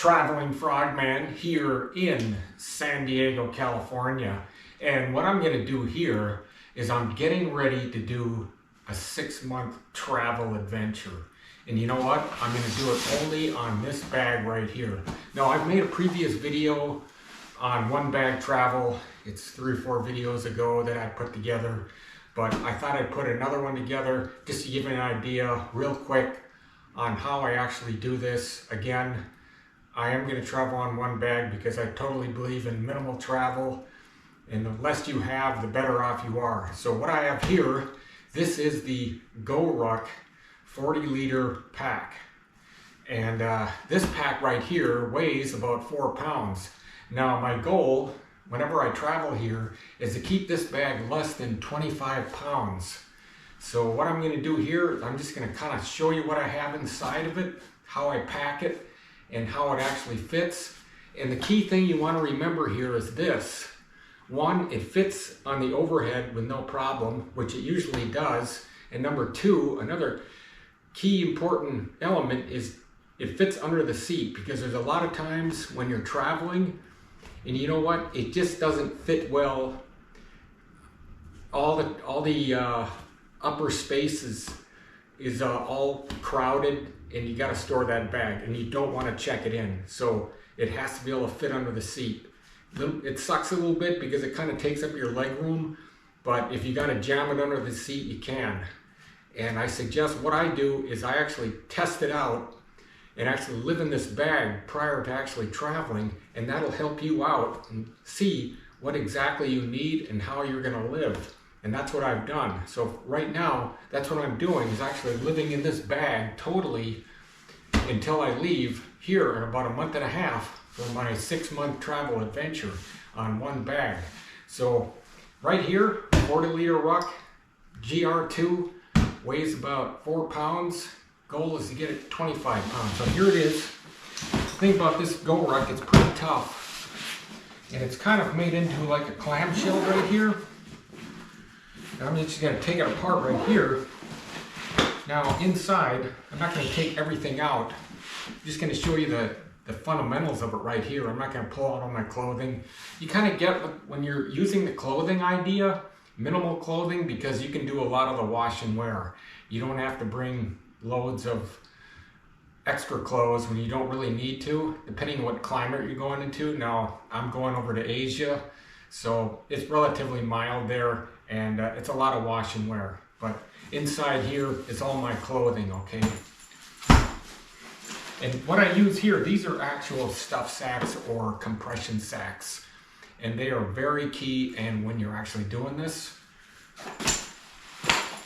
Traveling Frogman here in San Diego, California. And what I'm going to do here is I'm getting ready to do a 6-month travel adventure. And you know what? I'm going to do it only on this bag right here. Now, I've made a previous video on one bag travel. It's 3 or 4 videos ago that I put together. But I thought I'd put another one together just to give you an idea real quick on how I actually do this. Again, I am going to travel on one bag because I totally believe in minimal travel, and the less you have, the better off you are. So what I have here, this is the GORUCK 40-liter pack. And this pack right here weighs about 4 pounds. Now my goal, whenever I travel here, is to keep this bag less than 25 pounds. So what I'm going to do here, I'm just going to kind of show you what I have inside of it, how I pack it, and how it actually fits. And the key thing you want to remember here is this. One, it fits on the overhead with no problem, which it usually does. And number 2, another key important element is it fits under the seat, because there's a lot of times when you're traveling and you know what, it just doesn't fit well. All the upper space is all crowded, and you got to store that bag, and you don't want to check it in. So it has to be able to fit under the seat. It sucks a little bit because it kind of takes up your leg room, but if you got to jam it under the seat, you can. And I suggest what I do is I actually test it out and actually live in this bag prior to actually traveling, and that'll help you out and see what exactly you need and how you're going to live. And that's what I've done. So right now, that's what I'm doing, is actually living in this bag totally until I leave here in about a month and a half for my 6-month travel adventure on one bag. So right here, 40-liter GORUCK GR2 weighs about 4 pounds. Goal is to get it 25 pounds. So here it is. The thing about this GORUCK, it's pretty tough. And it's kind of made into like a clamshell right here. I'm just going to take it apart right here. Now inside, I'm not going to take everything out. I'm just going to show you the fundamentals of it right here. I'm not going to pull out all my clothing. You kind of get, when you're using the clothing idea, minimal clothing, because you can do a lot of the wash and wear. You don't have to bring loads of extra clothes when you don't really need to, depending on what climate you're going into. Now, I'm going over to Asia, so it's relatively mild there, and it's a lot of wash and wear. But inside here is all my clothing, okay? And what I use here, these are actual stuff sacks or compression sacks. And they are very key, and when you're actually doing this.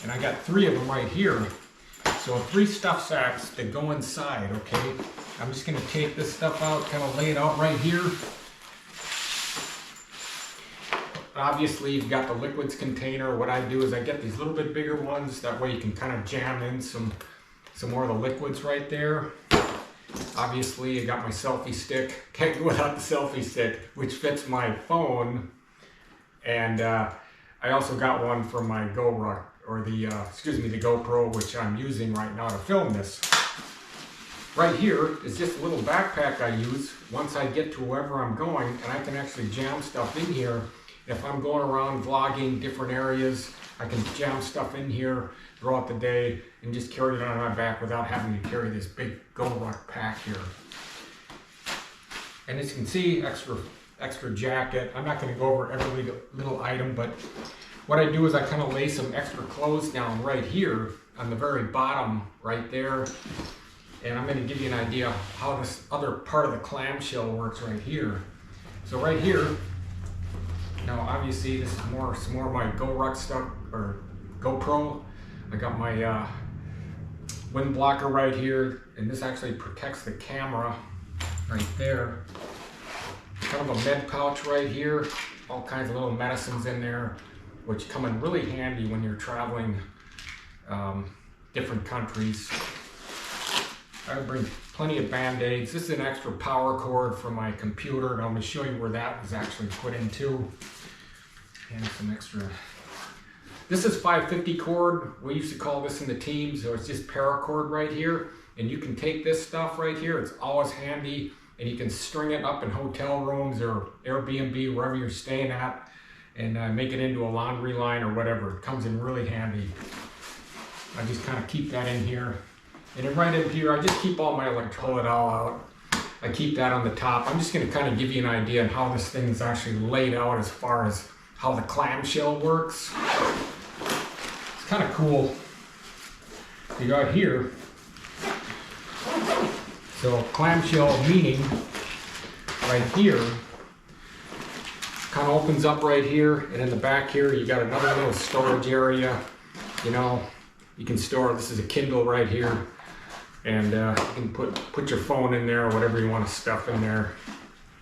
And I got 3 of them right here. So 3 stuff sacks that go inside, okay? I'm just gonna take this stuff out, kind of lay it out right here. Obviously, you've got the liquids container. What I do is I get these little bit bigger ones. That way you can kind of jam in some more of the liquids right there. Obviously, I got my selfie stick. Can't go without the selfie stick, which fits my phone. And I also got one for my GORUCK, or the GoPro, which I'm using right now to film this. Right here is just a little backpack I use once I get to wherever I'm going, and I can actually jam stuff in here. If I'm going around vlogging different areas, I can jam stuff in here throughout the day and just carry it on my back without having to carry this big GORUCK pack here. And as you can see, extra jacket. I'm not going to go over every little item, but what I do is I kind of lay some extra clothes down right here on the very bottom right there. And I'm going to give you an idea how this other part of the clamshell works right here. So right here, now obviously this is some more of my GORUCK stuff, or GoPro. I got my wind blocker right here, and this actually protects the camera right there. Kind of a med pouch right here, all kinds of little medicines in there, which come in really handy when you're traveling different countries. I bring plenty of band-aids. This is an extra power cord for my computer, and I'm going to show you where that was actually put into. And some extra. This is 550 cord. We used to call this in the teams, so it's just paracord right here. And you can take this stuff right here. It's always handy. and you can string it up in hotel rooms or Airbnb, wherever you're staying at, and make it into a laundry line or whatever. It comes in really handy. I just kind of keep that in here. And then right in here, I just keep all my pull it all out. I keep that on the top. I'm just going to kind of give you an idea on how this thing is actually laid out as far as how the clamshell works. It's kind of cool. You got here. So clamshell meaning right here, kind of opens up right here, and in the back here you got another little storage area. You know, you can store, this is a Kindle right here, and you can put your phone in there or whatever you want to stuff in there.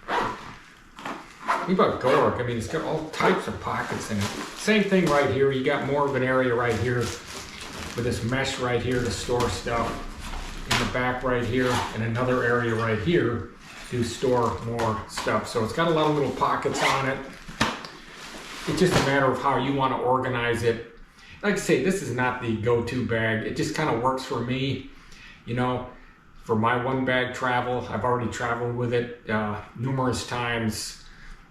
Think about GORUCK, I mean, it's got all types of pockets in it. Same thing right here, you got more of an area right here with this mesh right here to store stuff. In the back right here, and another area right here to store more stuff. So it's got a lot of little pockets on it. It's just a matter of how you want to organize it. Like I say, this is not the go-to bag. It just kind of works for me. You know, for my one bag travel, I've already traveled with it numerous times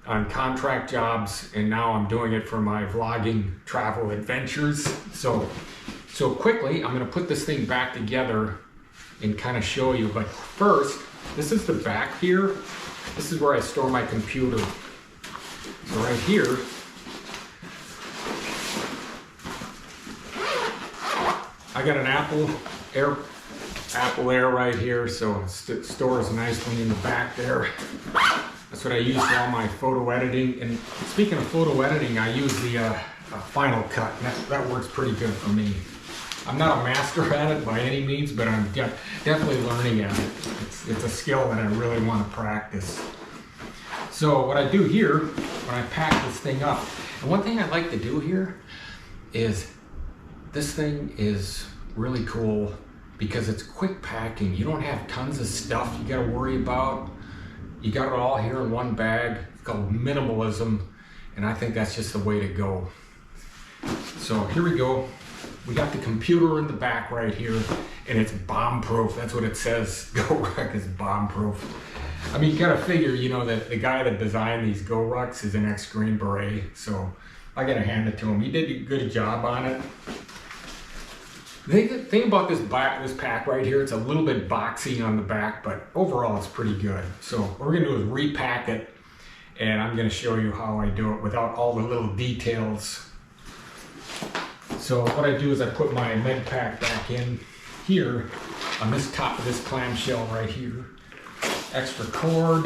on contract jobs, and now I'm doing it for my vlogging travel adventures. So quickly, I'm going to put this thing back together and kind of show you. But first, this is the back here. This is where I store my computer. So right here, I got an Apple Air right here, so it stores nicely in the back there. That's what I use for all my photo editing. And speaking of photo editing, I use the Final Cut. That works pretty good for me. I'm not a master at it by any means, but I'm definitely learning at it. It's a skill that I really want to practice. So what I do here, when I pack this thing up, and one thing I like to do here is, this thing is really cool because it's quick packing. You don't have tons of stuff you got to worry about. You got it all here in one bag. It's called minimalism, and I think that's just the way to go. So here we go. We got the computer in the back right here, and it's bomb-proof. That's what it says. GORUCK is bomb-proof. I mean, you gotta figure, you know, that the guy that designed these GORUCKs is an ex-Green Beret, so I gotta hand it to him. He did a good job on it. The thing about this pack right here, it's a little bit boxy on the back, but overall it's pretty good. So what we're gonna do is repack it, and I'm gonna show you how I do it without all the little details. So what I do is I put my med pack back in here on this top of this clamshell right here. Extra cord.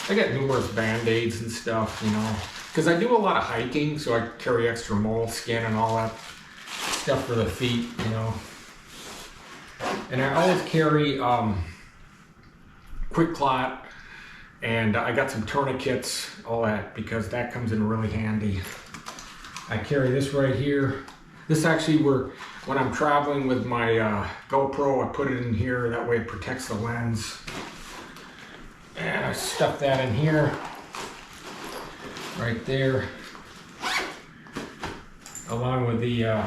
I got numerous band-aids and stuff, you know, because I do a lot of hiking, so I carry extra moleskin and all that stuff for the feet, you know. And I always carry quick clot, and I got some tourniquets, all that, because that comes in really handy. I carry this right here. This actually, when I'm traveling with my GoPro, I put it in here. That way it protects the lens. And I stuff that in here, right there, along with the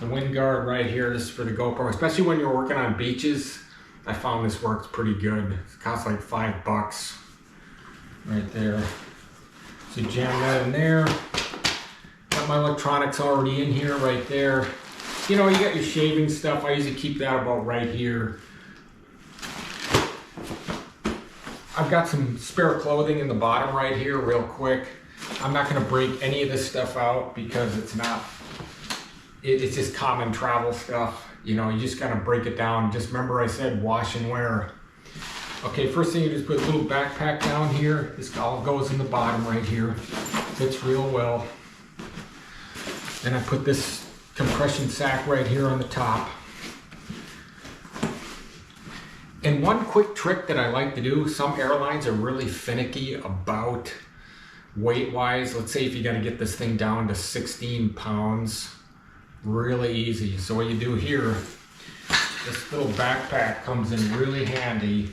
wind guard right here. This is for the GoPro, especially when you're working on beaches. I found this works pretty good. It costs like $5 right there. So jam that in there. Got my electronics already in here right there. You know, you got your shaving stuff. I usually keep that about right here. I've got some spare clothing in the bottom right here real quick. I'm not going to break any of this stuff out because it's just common travel stuff. You know, you just got to break it down. Just remember I said wash and wear. Okay, first thing you just put a little backpack down here. This all goes in the bottom right here. Fits real well. Then I put this compression sack right here on the top. And one quick trick that I like to do, some airlines are really finicky about weight-wise. Let's say if you got to get this thing down to 16 pounds, really easy. So what you do here, this little backpack comes in really handy,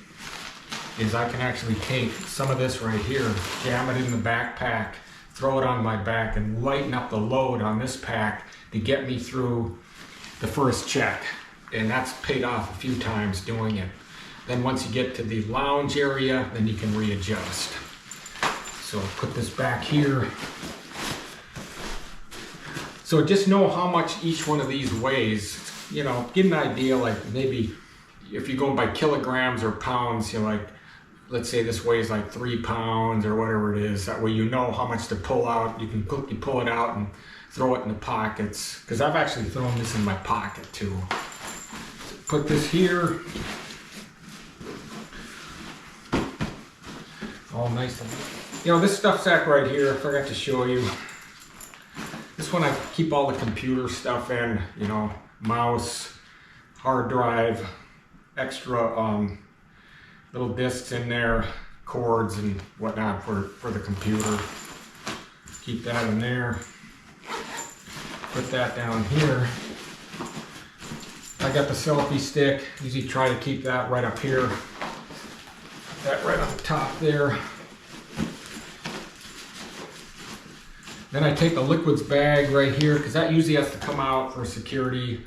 is I can actually take some of this right here, jam it in the backpack, throw it on my back, and lighten up the load on this pack to get me through the first check. And that's paid off a few times doing it. Then once you get to the lounge area, then you can readjust. So put this back here. So just know how much each one of these weighs. You know, get an idea, like maybe if you go by kilograms or pounds, you know, like let's say this weighs like 3 pounds or whatever it is. That way you know how much to pull out. You can pull it out and throw it in the pockets. Because I've actually thrown this in my pocket too. So put this here. All nice. You know, this stuff sack right here, I forgot to show you. This one I keep all the computer stuff in, you know, mouse, hard drive, extra little discs in there, cords and whatnot for the computer. Keep that in there. Put that down here. I got the selfie stick. Usually try to keep that right up here. Put that right on the top there. Then I take the liquids bag right here, because that usually has to come out for security,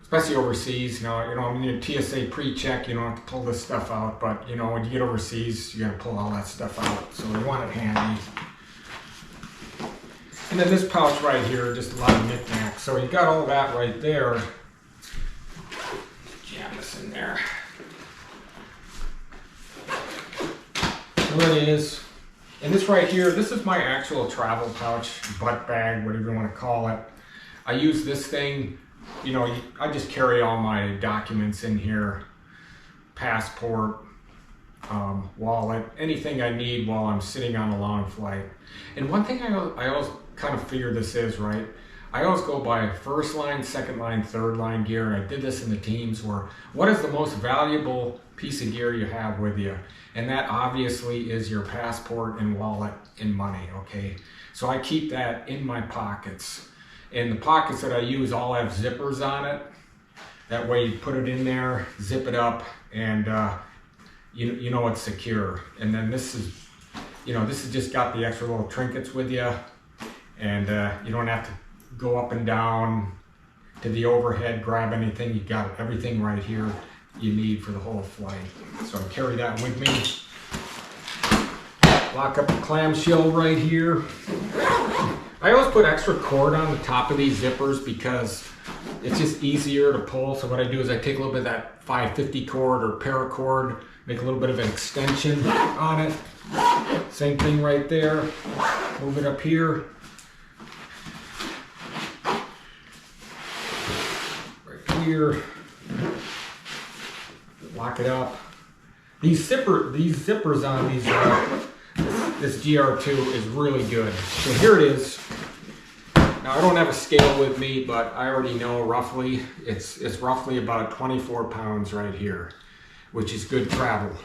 especially overseas. You know, when you're TSA pre-check, you don't have to pull this stuff out, but you know, when you get overseas, you gotta pull all that stuff out. So you want it handy. And then this pouch right here, just a lot of knickknacks. So you got all that right there. Jam this in there. There it is. And this right here, this is my actual travel pouch, butt bag, whatever you want to call it. I use this thing, you know, I just carry all my documents in here, passport, wallet, anything I need while I'm sitting on a long flight. And one thing I always kind of figure this is, right? I always go by first line, second line, third line gear, and I did this in the teams where, what is the most valuable piece of gear you have with you? And that obviously is your passport and wallet and money, okay? So I keep that in my pockets. And the pockets that I use all have zippers on it. That way you put it in there, zip it up, and you know it's secure. And then this is, you know, this has just got the extra little trinkets with you. And you don't have to go up and down to the overhead, grab anything. You got everything right here you need for the whole flight. So I carry that with me. Lock up the clamshell right here. I always put extra cord on the top of these zippers because it's just easier to pull. So what I do is I take a little bit of that 550 cord or paracord, make a little bit of an extension on it. Same thing right there. Move it up here. Right here. Lock it up. These zippers on these this GR2 is really good. So here it is. Now I don't have a scale with me, but I already know roughly it's roughly about 24 pounds right here, which is good travel.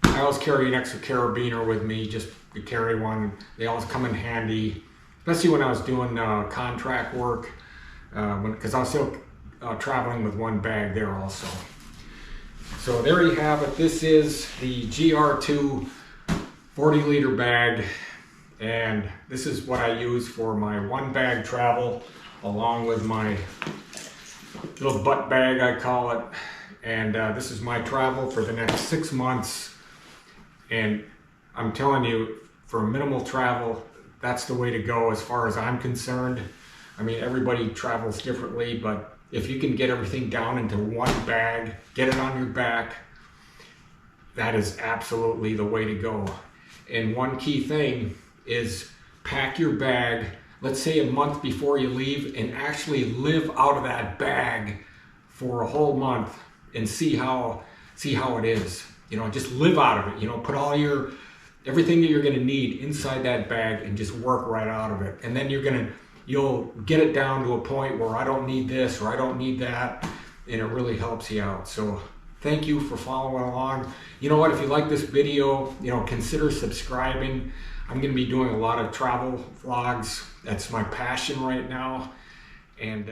I always carry an extra carabiner with me just to carry one. They always come in handy, especially when I was doing contract work, because I was still traveling with one bag there also. So there you have it. This is the GR2 40-liter bag, and this is what I use for my one bag travel, along with my little butt bag, I call it. And this is my travel for the next 6 months. And I'm telling you, for minimal travel, that's the way to go as far as I'm concerned. I mean, everybody travels differently, but if you can get everything down into one bag, get it on your back, that is absolutely the way to go. And one key thing is pack your bag, let's say a month before you leave, and actually live out of that bag for a whole month and see how it is. You know, just live out of it. You know, put all everything that you're gonna need inside that bag and just work right out of it. And then you'll get it down to a point where I don't need this or I don't need that, and it really helps you out. So thank you for following along. You know what, if you like this video, you know, consider subscribing. I'm gonna be doing a lot of travel vlogs. That's my passion right now. And